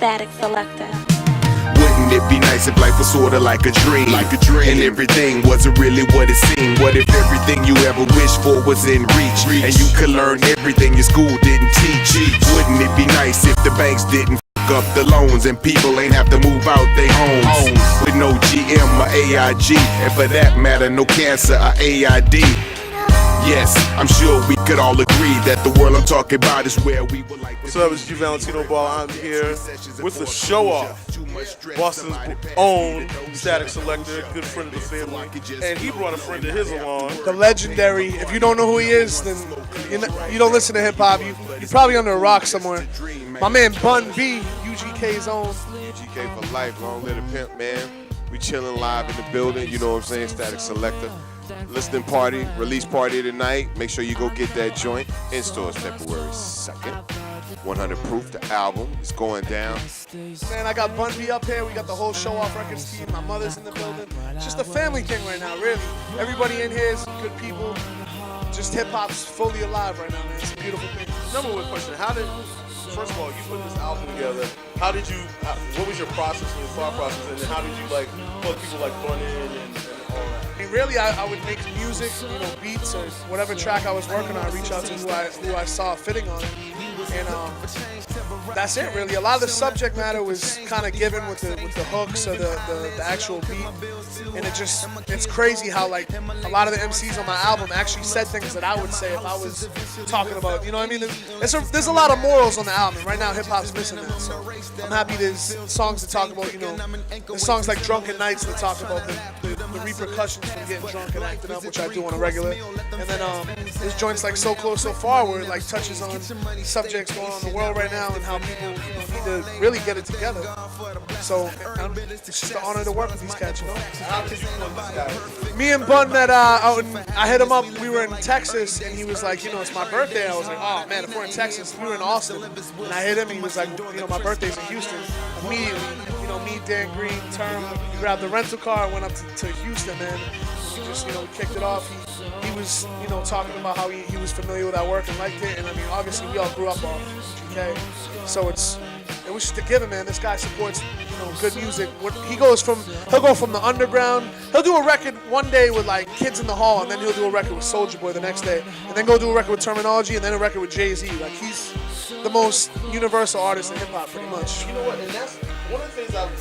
Statik Selektah. Wouldn't it be nice if life was sorta like a dream? And everything wasn't really what it seemed. What if everything you ever wished for was in reach? And you could learn everything your school didn't teach. Wouldn't it be nice if the banks didn't up the loans and people ain't have to move out their homes with no GM or AIG, and for that matter no cancer or AID? Yes, I'm sure we could all agree that the world I'm talking about is where we would like. What's up, it's DJ Valentino Ball. I'm here with the show off, Boston's own Statik Selektah, good friend of the family, and he brought a friend of his along. The legendary. If you don't know who he is, then you don't listen to hip hop. You're probably under a rock somewhere. My man Bun B, UGK's own. UGK for life, long live the pimp, man. We chilling live in the building, you know what I'm saying? Statik Selektah. Listening party, release party tonight. Make sure you go get that joint. In stores February 2nd. 100 proof, the album is going down. Man, I got Bun B up here. We got the whole Show Off Records team. My mother's in the building. It's just a family thing right now, really. Everybody in here is good people. Just hip hop's fully alive right now, man. It's a beautiful thing. Number one question: first of all, you put this album together. What was your process and your thought process, and then how did you plug people like Bun in and all that? I mean, really, I would make music, beats or whatever track I was working on. Reach out to who I saw fitting on it, and that's it, really. A lot of the subject matter was kind of given with the hooks or the actual beat, and it's crazy how a lot of the MCs on my album actually said things that I would say if I was talking about, you know what I mean? There's a lot of morals on the album. Right now, hip hop's missing that, so I'm happy there's songs that talk about, there's songs like Drunken Nights that talk about the repercussions from getting drunk and acting up, which I do on a regular. And then there's joints like So Close, So Far, where it touches on subjects going on in the world right now and how people need to really get it together. So it's just an honor to work with these cats, How did you know this guy? Me and Bun met out, I hit him up. We were in Texas, and he was like, it's my birthday. I was like, oh man, if we're in Texas, we were in Austin. And I hit him, and he was like, my birthday's in Houston. Immediately, me, Dan Green, Term, we grabbed the rental car and went up to Houston, man. We just, we kicked it off. He was, talking about how he was familiar with our work and liked it. And I mean, obviously, we all grew up on UGK. So it was just a given, man. This guy supports, good music. He'll go from the underground. He'll do a record one day with Kids in the Hall, and then he'll do a record with Soulja Boy the next day, and then go do a record with Terminology, and then a record with Jay-Z. He's the most universal artist in hip hop, pretty much. You know what? And that's one of the things I've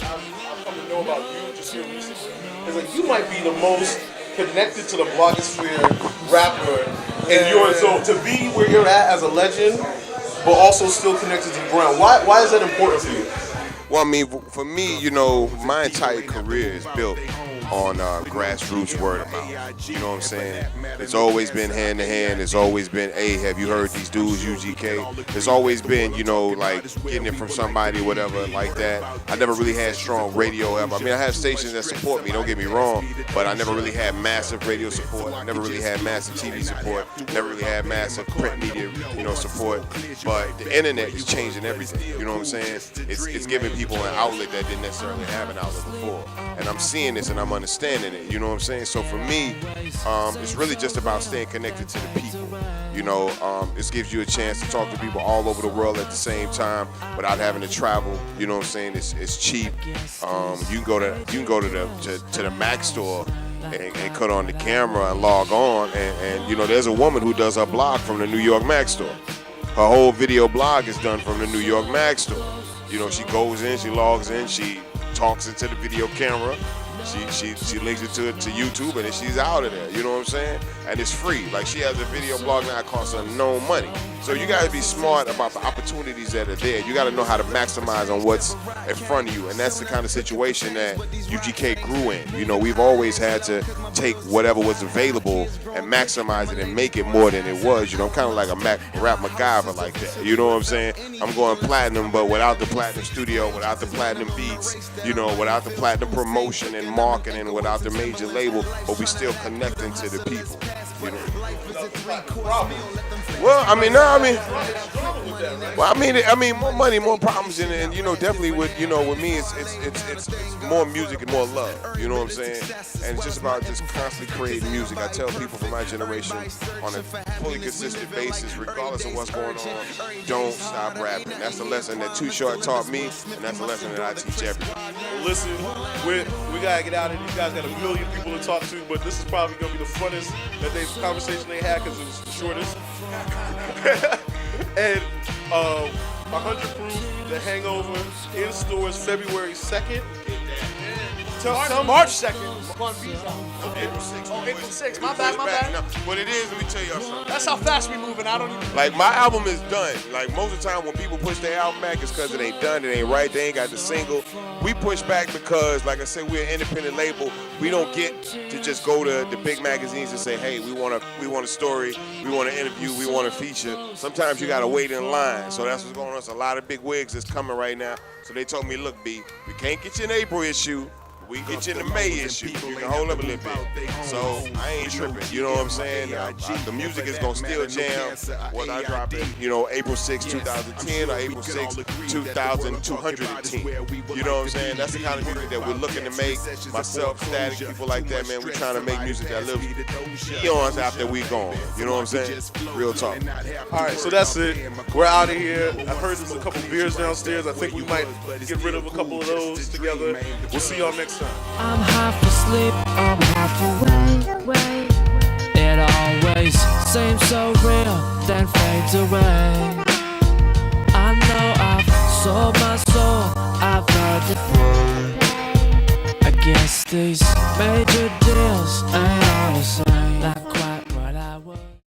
come to know about you just here recently is you might be the most connected to the blogosphere rapper in your zone. To be where you're at as a legend, but also still connected to the ground. Why is that important for you? Well, I mean, for me, my entire career is built on grassroots word of mouth. You know what I'm saying? It's always been hand to hand. It's always been, hey, have you heard these dudes, UGK? It's always been, getting it from somebody, whatever, like that. I never really had strong radio ever. I mean, I have stations that support me, don't get me wrong, but I never really had massive radio support. I never really had massive TV support. Never really had massive print media, support. But the internet is changing everything. You know what I'm saying? It's giving people an outlet that didn't necessarily have an outlet before. And I'm seeing this and I'm understanding it, you know what I'm saying? So for me, it's really just about staying connected to the people. This gives you a chance to talk to people all over the world at the same time without having to travel. You know what I'm saying? It's cheap. You can go to the Mac store and cut on the camera and log on, and there's a woman who does her blog from the New York Mac store. Her whole video blog is done from the New York Mac store. She goes in, she logs in, she talks into the video camera. She links it to YouTube, and then she's out of there. You know what I'm saying? And it's free. She has a video blog now. It costs her no money. So you got to be smart about the opportunities that are there. You got to know how to maximize on what's in front of you, and that's the kind of situation that UGK grew in. We've always had to take whatever was available and maximize it and make it more than it was. I'm kind of like a rap MacGyver like that. You know what I'm saying? I'm going platinum, but without the platinum studio, without the platinum beats, without the platinum promotion and marketing, without the major label, but we still connecting to the people. Well, I mean, no, I mean, Struggle with that, right? well, I mean, more money, more problems, and you know, definitely with with me, it's more music and more love. You know what I'm saying? And it's just about just constantly creating music. I tell people from my generation on a fully consistent basis, regardless of what's going on, don't stop rapping. That's the lesson that Too Short taught me, and that's the lesson that I teach everybody. Well, listen, we gotta get out of here. You guys got a million people to talk to, but this is probably gonna be the funnest conversation they had because it was the shortest. And 100 Proof, The Hangover, in stores February 2nd. March 2nd. April 6th. Oh, April 6th. My bad. No, what it is, let me tell y'all something. That's how fast we moving. I don't even. Like, my album is done. Like, most of the time when people push their album back, it's because it ain't done, it ain't right, they ain't got the single. We push back because, like I said, we're an independent label. We don't get to just go to the big magazines and say, hey, we want a story, we want an interview, we want a feature. Sometimes you gotta wait in line. So that's what's going on. There's a lot of big wigs that's coming right now. So they told me, look, B, we can't get you an April issue. We can get you in the May issue. You can hold up a little bit. So I ain't tripping. You know what I'm saying? The music is gonna still jam. Whether I drop it, April 6, 2010 or April 6, 2210. You know what I'm saying? That's the kind of music that we're looking to make. Myself, Statik, people like that, man. We're trying to make music that lives eons after we gone. You know what I'm saying? Real talk. All right, so that's it. We're out of here. I heard there's a couple beers downstairs. I think we might get rid of a couple of those together. We'll see y'all next time. I'm half asleep, I'm half awake. It always seems so real, then fades away. I know I've sold my soul, I've heard it. I guess these major deals ain't all the same.